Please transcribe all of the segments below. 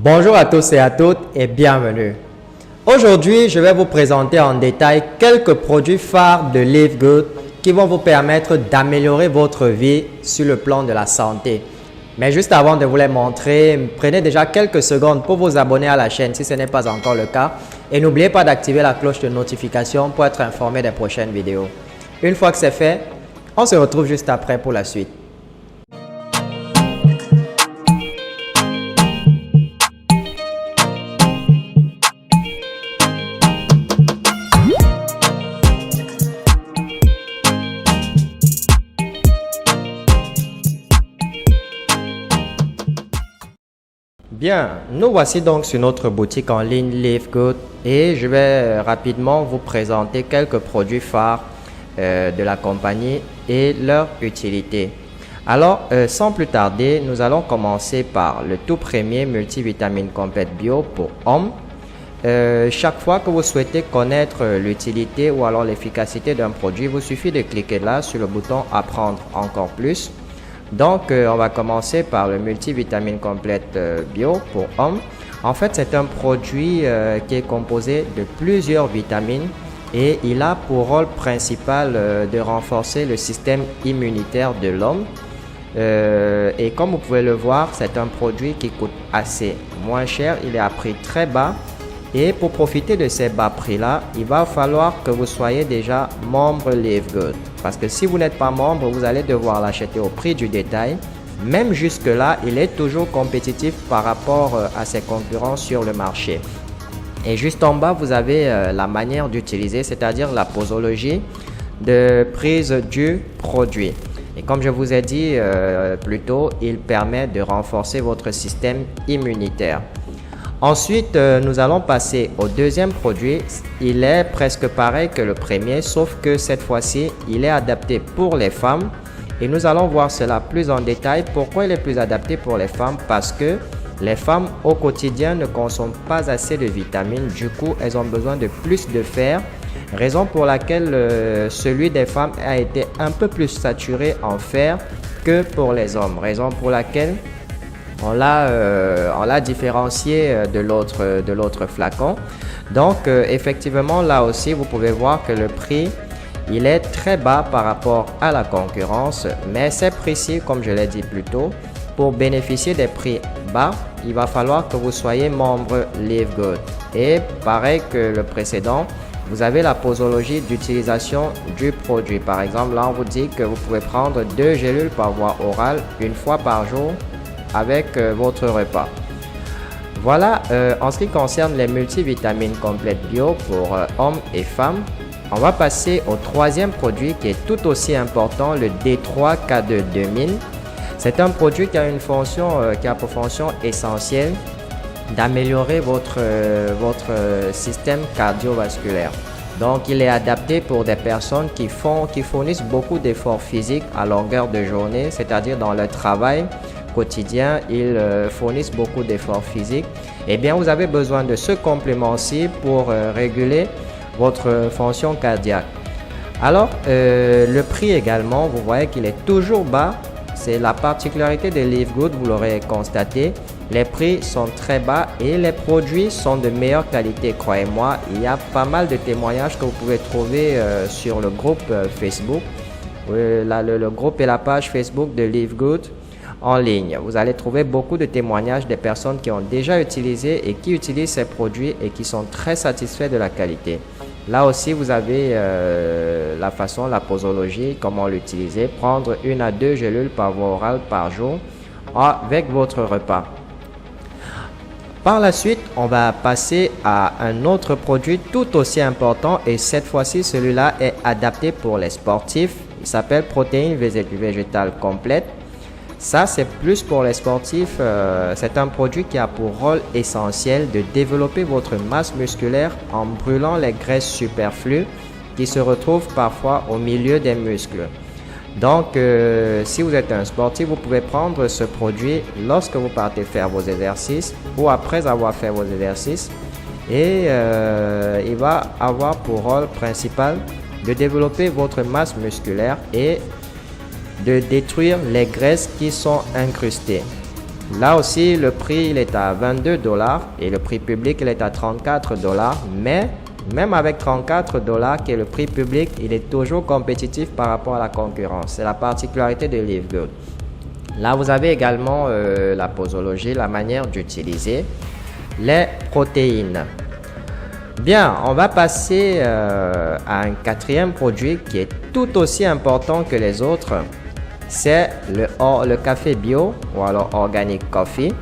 Bonjour à tous et à toutes et bienvenue. Aujourd'hui, je vais vous présenter en détail quelques produits phares de Live Good qui vont vous permettre d'améliorer votre vie sur le plan de la santé. Mais juste avant de vous les montrer, prenez déjà quelques secondes pour vous abonner à la chaîne si ce n'est pas encore le cas et n'oubliez pas d'activer la cloche de notification pour être informé des prochaines vidéos. Une fois que c'est fait, on se retrouve juste après pour la suite. Bien, nous voici donc sur notre boutique en ligne Live Good et je vais rapidement vous présenter quelques produits phares de la compagnie et leur utilité. Alors, sans plus tarder, nous allons commencer par le tout premier multivitamine complète bio pour hommes. Chaque fois que vous souhaitez connaître l'utilité ou alors l'efficacité d'un produit, il vous suffit de cliquer là sur le bouton apprendre encore plus. Donc, on va commencer par le multivitamine complète bio pour hommes. En fait, c'est un produit qui est composé de plusieurs vitamines et il a pour rôle principal de renforcer le système immunitaire de l'homme. Et comme vous pouvez le voir, c'est un produit qui coûte assez moins cher. Il est à prix très bas. Et pour profiter de ces bas prix-là, il va falloir que vous soyez déjà membre Live Good. Parce que si vous n'êtes pas membre, vous allez devoir l'acheter au prix du détail. Même jusque-là, il est toujours compétitif par rapport à ses concurrents sur le marché. Et juste en bas, vous avez la manière d'utiliser, c'est-à-dire la posologie de prise du produit. Et comme je vous ai dit plus tôt, il permet de renforcer votre système immunitaire. Ensuite, nous allons passer au deuxième produit. Il est presque pareil que le premier, sauf que cette fois-ci, il est adapté pour les femmes. Et nous allons voir cela plus en détail. Pourquoi il est plus adapté pour les femmes? Parce que les femmes au quotidien ne consomment pas assez de vitamines. Du coup, elles ont besoin de plus de fer. Raison pour laquelle celui des femmes a été un peu plus saturé en fer que pour les hommes. Raison pour laquelle on l'a différencié de l'autre flacon. Donc, effectivement, là aussi, vous pouvez voir que le prix, il est très bas par rapport à la concurrence. Mais c'est précis, comme je l'ai dit plus tôt, pour bénéficier des prix bas, il va falloir que vous soyez membre Live Good. Et pareil que le précédent, vous avez la posologie d'utilisation du produit. Par exemple, là, on vous dit que vous pouvez prendre 2 gélules par voie orale une fois par jour avec votre repas. Voilà, en ce qui concerne les multivitamines complètes bio pour hommes et femmes, on va passer au troisième produit qui est tout aussi important, le D3 K2 2000. C'est un produit qui a une fonction, qui a pour fonction essentielle d'améliorer votre système cardiovasculaire. Donc, il est adapté pour des personnes qui fournissent beaucoup d'efforts physiques à longueur de journée, c'est-à-dire dans le travail quotidien, ils fournissent beaucoup d'efforts physiques. Eh bien, vous avez besoin de ce complément-ci pour réguler votre fonction cardiaque. Alors, le prix également, vous voyez qu'il est toujours bas. C'est la particularité de Live Good, vous l'aurez constaté. Les prix sont très bas et les produits sont de meilleure qualité. Croyez-moi, il y a pas mal de témoignages que vous pouvez trouver sur le groupe Facebook. Le groupe et la page Facebook de Live Good en ligne. Vous allez trouver beaucoup de témoignages des personnes qui ont déjà utilisé et qui utilisent ces produits et qui sont très satisfaits de la qualité. Là aussi, vous avez la posologie, comment l'utiliser. Prendre 1 à 2 gélules par voie orale par jour avec votre repas. Par la suite, on va passer à un autre produit tout aussi important et cette fois-ci, celui-là est adapté pour les sportifs. Il s'appelle protéines végétales complètes. Ça, c'est plus pour les sportifs. C'est un produit qui a pour rôle essentiel de développer votre masse musculaire en brûlant les graisses superflues qui se retrouvent parfois au milieu des muscles. Donc, si vous êtes un sportif, vous pouvez prendre ce produit lorsque vous partez faire vos exercices ou après avoir fait vos exercices. Et il va avoir pour rôle principal de développer votre masse musculaire et de détruire les graisses qui sont incrustées. Là aussi, le prix il est à 22 $ et le prix public il est à 34 $. Mais même avec 34 $ qui est le prix public, il est toujours compétitif par rapport à la concurrence. C'est la particularité de Live Good. Là, vous avez également la posologie, la manière d'utiliser les protéines. Bien, on va passer à un quatrième produit qui est tout aussi important que les autres. C'est le café bio ou alors organic coffee.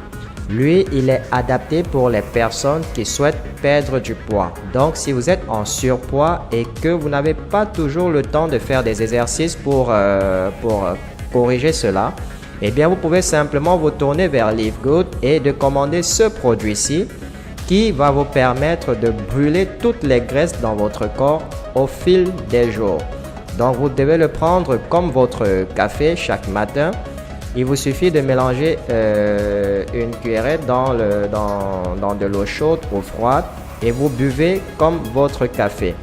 Lui, il est adapté pour les personnes qui souhaitent perdre du poids. Donc, si vous êtes en surpoids et que vous n'avez pas toujours le temps de faire des exercices pour corriger cela, eh bien, vous pouvez simplement vous tourner vers Live Good et de commander ce produit-ci qui va vous permettre de brûler toutes les graisses dans votre corps au fil des jours. Donc, vous devez le prendre comme votre café chaque matin. Il vous suffit de mélanger une cuillerette dans de l'eau chaude ou froide et vous buvez comme votre café.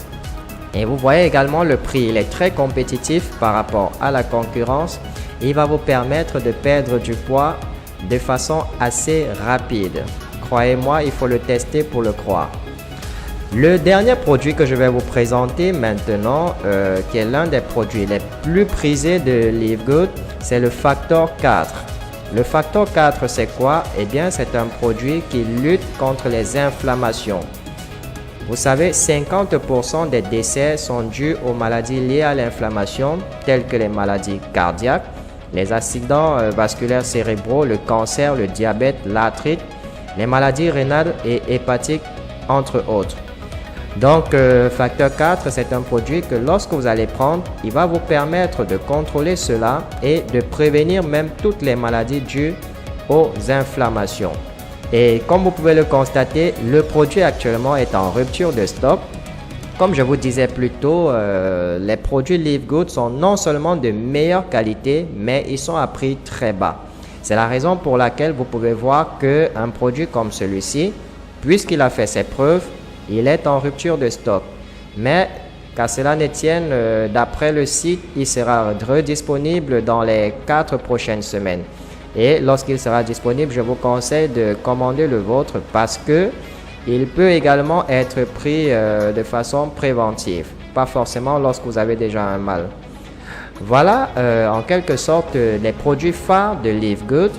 Et vous voyez également le prix, il est très compétitif par rapport à la concurrence. Il va vous permettre de perdre du poids de façon assez rapide. Croyez-moi, il faut le tester pour le croire. Le dernier produit que je vais vous présenter maintenant, qui est l'un des produits les plus prisés de Live Good, c'est le Factor 4. Le Factor 4, c'est quoi? Eh bien, c'est un produit qui lutte contre les inflammations. Vous savez, 50% des décès sont dus aux maladies liées à l'inflammation, telles que les maladies cardiaques, les accidents vasculaires cérébraux, le cancer, le diabète, l'arthrite, les maladies rénales et hépatiques, entre autres. Donc, Facteur 4, c'est un produit que lorsque vous allez prendre, il va vous permettre de contrôler cela et de prévenir même toutes les maladies dues aux inflammations. Et comme vous pouvez le constater, le produit actuellement est en rupture de stock. Comme je vous disais plus tôt, les produits Live Good sont non seulement de meilleure qualité, mais ils sont à prix très bas. C'est la raison pour laquelle vous pouvez voir qu'un produit comme celui-ci, puisqu'il a fait ses preuves, il est en rupture de stock. Mais qu'à cela ne tienne, d'après le site, il sera redisponible dans les 4 prochaines semaines. Et lorsqu'il sera disponible, je vous conseille de commander le vôtre parce que il peut également être pris de façon préventive, pas forcément lorsque vous avez déjà un mal. Voilà en quelque sorte les produits phares de Live Good.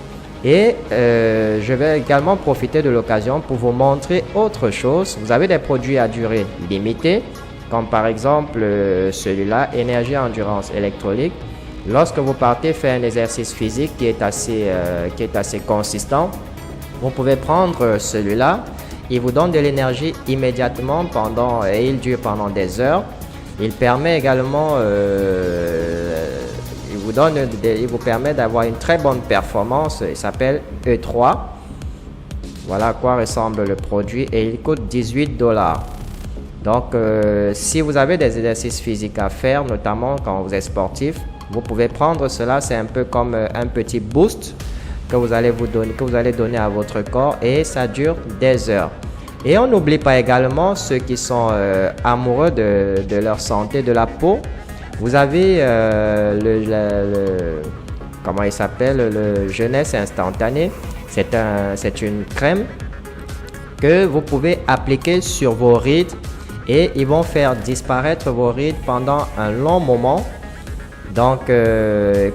Et je vais également profiter de l'occasion pour vous montrer autre chose. Vous avez des produits à durée limitée, comme par exemple celui-là, Énergie Endurance Électrolyte. Lorsque vous partez faire un exercice physique qui est assez consistant, vous pouvez prendre celui-là. Il vous donne de l'énergie immédiatement et il dure pendant des heures. Il permet également il vous permet d'avoir une très bonne performance. Il s'appelle E3. Voilà à quoi ressemble le produit et il coûte 18 $. Donc, si vous avez des exercices physiques à faire, notamment quand vous êtes sportif, vous pouvez prendre cela. C'est un peu comme un petit boost que vous allez donner à votre corps et ça dure des heures. Et on n'oublie pas également ceux qui sont amoureux de leur santé, de la peau. Vous avez comment il s'appelle, le Jeunesse Instantané. C'est une crème que vous pouvez appliquer sur vos rides et ils vont faire disparaître vos rides pendant un long moment. Donc,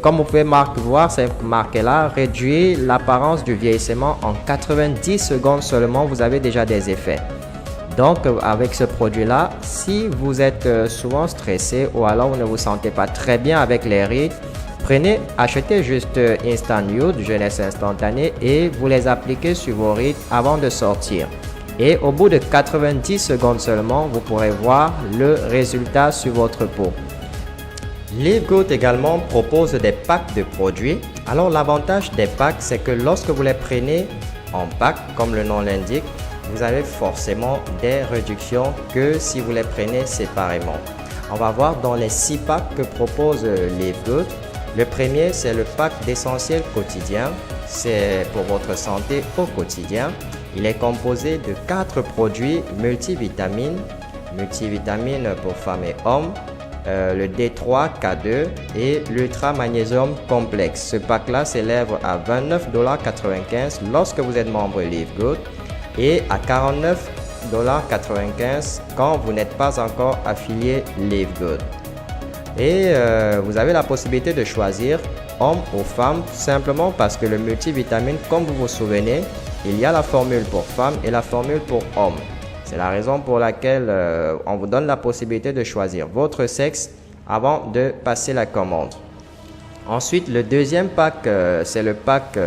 comme vous pouvez voir, cette marque-là réduit l'apparence du vieillissement en 90 secondes seulement. Vous avez déjà des effets. Donc, avec ce produit-là, si vous êtes souvent stressé ou alors vous ne vous sentez pas très bien avec les rides, achetez juste Instant Youth, Jeunesse Instantanée et vous les appliquez sur vos rides avant de sortir. Et au bout de 90 secondes seulement, vous pourrez voir le résultat sur votre peau. Live Good également propose des packs de produits. Alors l'avantage des packs, c'est que lorsque vous les prenez en pack, comme le nom l'indique, vous avez forcément des réductions que si vous les prenez séparément. On va voir dans les 6 packs que propose Live Good. Le premier, c'est le pack d'essentiels quotidiens. C'est pour votre santé au quotidien. Il est composé de 4 produits multivitamines pour femmes et hommes, le D3K2 et l'Ultra Magnésium Complexe. Ce pack-là s'élève à $29,95 lorsque vous êtes membre Live Good et à $49,95 quand vous n'êtes pas encore affilié Live Good. Et vous avez la possibilité de choisir homme ou femme simplement parce que le multivitamine, comme vous vous souvenez, il y a la formule pour femme et la formule pour homme. C'est la raison pour laquelle on vous donne la possibilité de choisir votre sexe avant de passer la commande. Ensuite, le deuxième pack, c'est le pack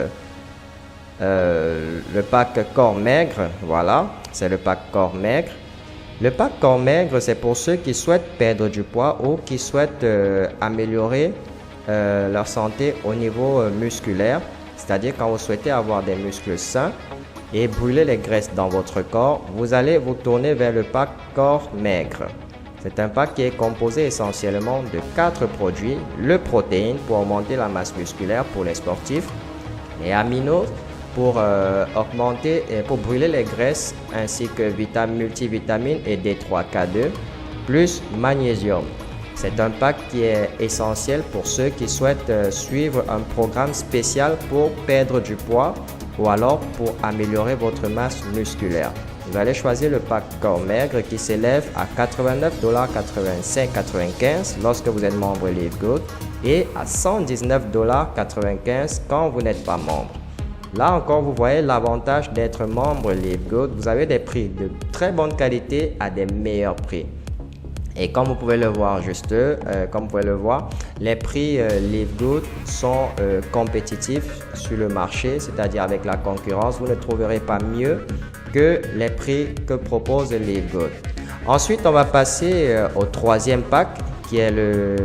corps maigre. Voilà, c'est le pack corps maigre. Le pack corps maigre, c'est pour ceux qui souhaitent perdre du poids ou qui souhaitent améliorer leur santé au niveau musculaire. C'est-à-dire quand vous souhaitez avoir des muscles sains et brûler les graisses dans votre corps, vous allez vous tourner vers le pack corps maigre. C'est un pack qui est composé essentiellement de 4 produits. Le protéine pour augmenter la masse musculaire pour les sportifs, les aminos pour augmenter et pour brûler les graisses, ainsi que multivitamines et D3K2, plus magnésium. C'est un pack qui est essentiel pour ceux qui souhaitent suivre un programme spécial pour perdre du poids ou alors pour améliorer votre masse musculaire. Vous allez choisir le pack corps maigre qui s'élève à $89,95 lorsque vous êtes membre Live Good et à $119,95 quand vous n'êtes pas membre. Là encore, vous voyez l'avantage d'être membre Live Good. Vous avez des prix de très bonne qualité à des meilleurs prix. Et comme vous pouvez le voir les prix Live Good sont compétitifs sur le marché, c'est-à-dire avec la concurrence. Vous ne trouverez pas mieux que les prix que propose Live Good. Ensuite, on va passer au troisième pack qui est le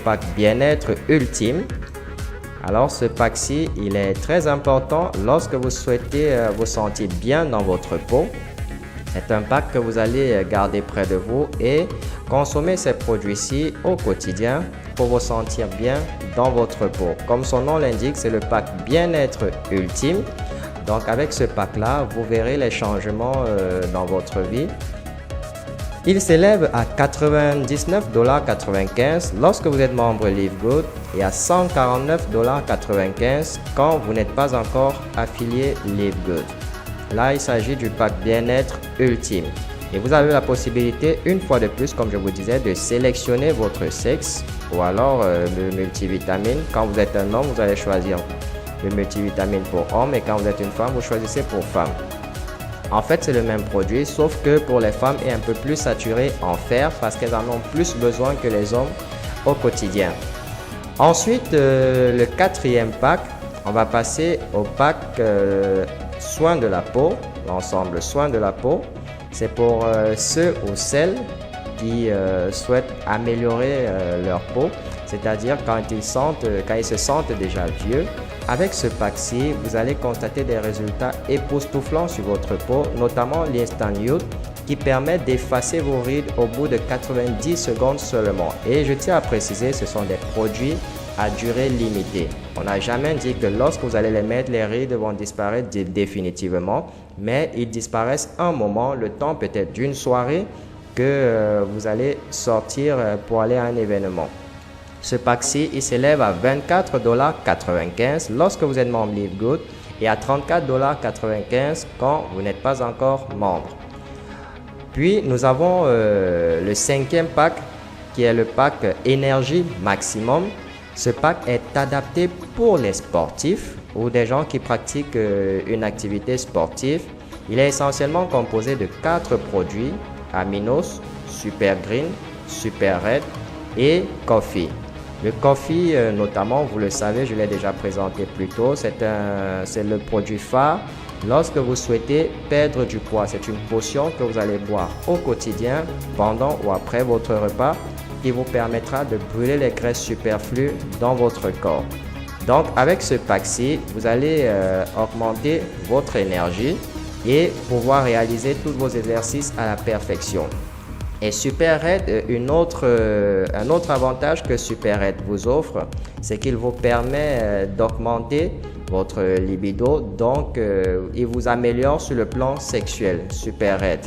pack bien-être ultime. Alors ce pack-ci, il est très important lorsque vous souhaitez vous sentir bien dans votre peau. C'est un pack que vous allez garder près de vous et consommer ces produits-ci au quotidien pour vous sentir bien dans votre peau. Comme son nom l'indique, c'est le pack bien-être ultime. Donc avec ce pack-là, vous verrez les changements dans votre vie. Il s'élève à $99,95 lorsque vous êtes membre Live Good et à $149,95 quand vous n'êtes pas encore affilié Live Good. Là, il s'agit du pack bien-être ultime. Et vous avez la possibilité, une fois de plus, comme je vous disais, de sélectionner votre sexe ou alors le multivitamine. Quand vous êtes un homme, vous allez choisir le multivitamine pour homme et quand vous êtes une femme, vous choisissez pour femme. En fait, c'est le même produit, sauf que pour les femmes, il est un peu plus saturé en fer parce qu'elles en ont plus besoin que les hommes au quotidien. Ensuite, le quatrième pack, on va passer au pack soins de la peau, l'ensemble soins de la peau. C'est pour ceux ou celles qui souhaitent améliorer leur peau, c'est-à-dire quand ils se sentent déjà vieux. Avec ce pack-ci, vous allez constater des résultats époustouflants sur votre peau, notamment l'Instant Youth qui permet d'effacer vos rides au bout de 90 secondes seulement. Et je tiens à préciser, ce sont des produits à durée limitée. On n'a jamais dit que lorsque vous allez les mettre, les rides vont disparaître définitivement, mais ils disparaissent un moment, le temps peut-être d'une soirée que vous allez sortir pour aller à un événement. Ce pack-ci, il s'élève à $24,95 lorsque vous êtes membre Live Good et à $34,95 quand vous n'êtes pas encore membre. Puis, nous avons le cinquième pack qui est le pack Énergie Maximum. Ce pack est adapté pour les sportifs ou des gens qui pratiquent une activité sportive. Il est essentiellement composé de 4 produits, Aminos, Super Green, Super Red et Coffee. Le Coffee, notamment, vous le savez, je l'ai déjà présenté plus tôt, c'est le produit phare lorsque vous souhaitez perdre du poids. C'est une potion que vous allez boire au quotidien, pendant ou après votre repas, qui vous permettra de brûler les graisses superflues dans votre corps. Donc, avec ce pack-ci, vous allez augmenter votre énergie et pouvoir réaliser tous vos exercices à la perfection. Et Super Red, un autre avantage que Super Red vous offre, c'est qu'il vous permet d'augmenter votre libido, donc il vous améliore sur le plan sexuel, Super Red.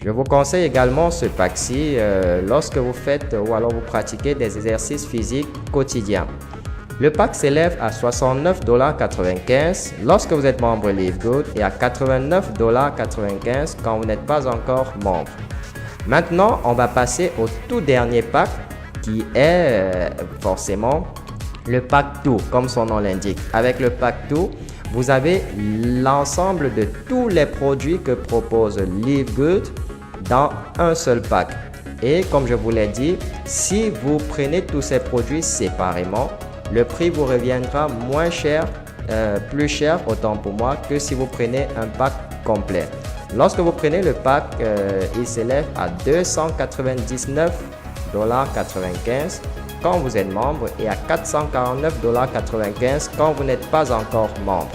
Je vous conseille également ce pack-ci lorsque vous faites ou alors vous pratiquez des exercices physiques quotidiens. Le pack s'élève à $69,95 lorsque vous êtes membre Live Good et à $89,95 quand vous n'êtes pas encore membre. Maintenant, on va passer au tout dernier pack qui est forcément le pack 2, comme son nom l'indique. Avec le pack 2, vous avez l'ensemble de tous les produits que propose Live Good dans un seul pack. Et comme je vous l'ai dit, si vous prenez tous ces produits séparément, le prix vous reviendra moins cher, plus cher autant pour moi que si vous prenez un pack complet. Lorsque vous prenez le pack, il s'élève à $299,95 quand vous êtes membre et à $449,95 quand vous n'êtes pas encore membre.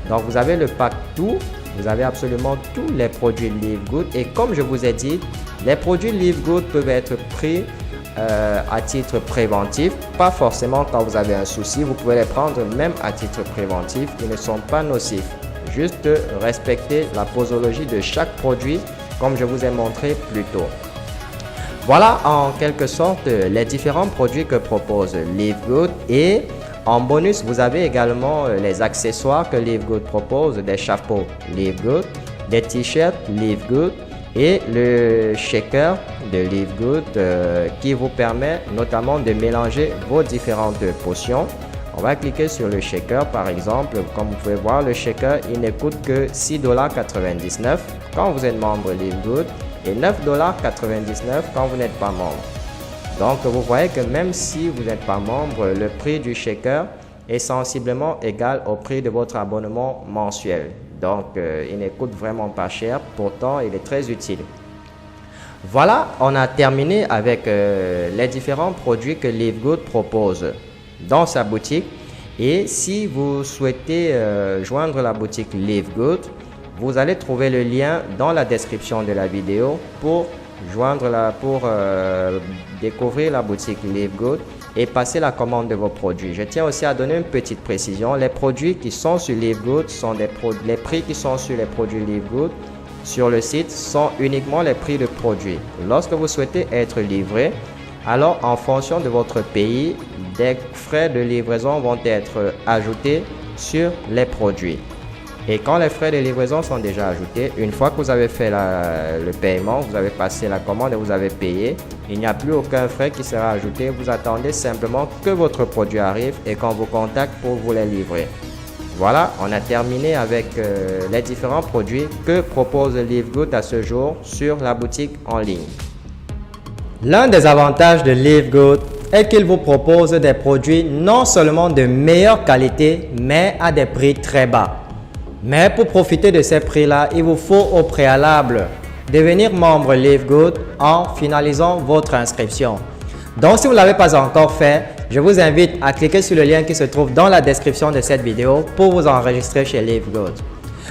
Donc vous avez le pack tout, vous avez absolument tous les produits Live Good et comme je vous ai dit, les produits Live Good peuvent être pris à titre préventif, pas forcément quand vous avez un souci, vous pouvez les prendre même à titre préventif, ils ne sont pas nocifs. Juste respecter la posologie de chaque produit comme je vous ai montré plus tôt. Voilà en quelque sorte les différents produits que propose Live Good et en bonus vous avez également les accessoires que Live Good propose, des chapeaux Live Good, des t-shirts Live Good et le shaker de Live Good qui vous permet notamment de mélanger vos différentes potions. On va cliquer sur le shaker par exemple. Comme vous pouvez voir, le shaker il ne coûte que $6,99 quand vous êtes membre Live Good et $9,99 quand vous n'êtes pas membre. Donc vous voyez que même si vous n'êtes pas membre, le prix du shaker est sensiblement égal au prix de votre abonnement mensuel. Donc il ne coûte vraiment pas cher, pourtant il est très utile. Voilà, on a terminé avec les différents produits que Live Good propose dans sa boutique. Et si vous souhaitez joindre la boutique Live Good, vous allez trouver le lien dans la description de la vidéo pour découvrir la boutique Live Good et passer la commande de vos produits. Je tiens aussi à donner une petite précision. Les produits qui sont sur Live Good sont les prix qui sont sur les produits Live Good sur le site sont uniquement les prix de produits. Lorsque vous souhaitez être livré, alors en fonction de votre pays, des frais de livraison vont être ajoutés sur les produits. Et quand les frais de livraison sont déjà ajoutés, une fois que vous avez fait le paiement, vous avez passé la commande et vous avez payé, il n'y a plus aucun frais qui sera ajouté. Vous attendez simplement que votre produit arrive et qu'on vous contacte pour vous les livrer. Voilà, on a terminé avec les différents produits que propose Live Good à ce jour sur la boutique en ligne. L'un des avantages de Live Good est qu'il vous propose des produits non seulement de meilleure qualité, mais à des prix très bas. Mais pour profiter de ces prix-là, il vous faut au préalable devenir membre Live Good en finalisant votre inscription. Donc, si vous ne l'avez pas encore fait, je vous invite à cliquer sur le lien qui se trouve dans la description de cette vidéo pour vous enregistrer chez Live Good.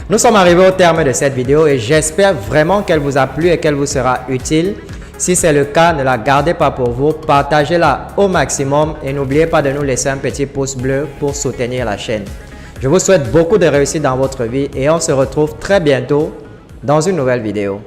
Nous sommes arrivés au terme de cette vidéo et j'espère vraiment qu'elle vous a plu et qu'elle vous sera utile. Si c'est le cas, ne la gardez pas pour vous, partagez-la au maximum et n'oubliez pas de nous laisser un petit pouce bleu pour soutenir la chaîne. Je vous souhaite beaucoup de réussite dans votre vie et on se retrouve très bientôt dans une nouvelle vidéo.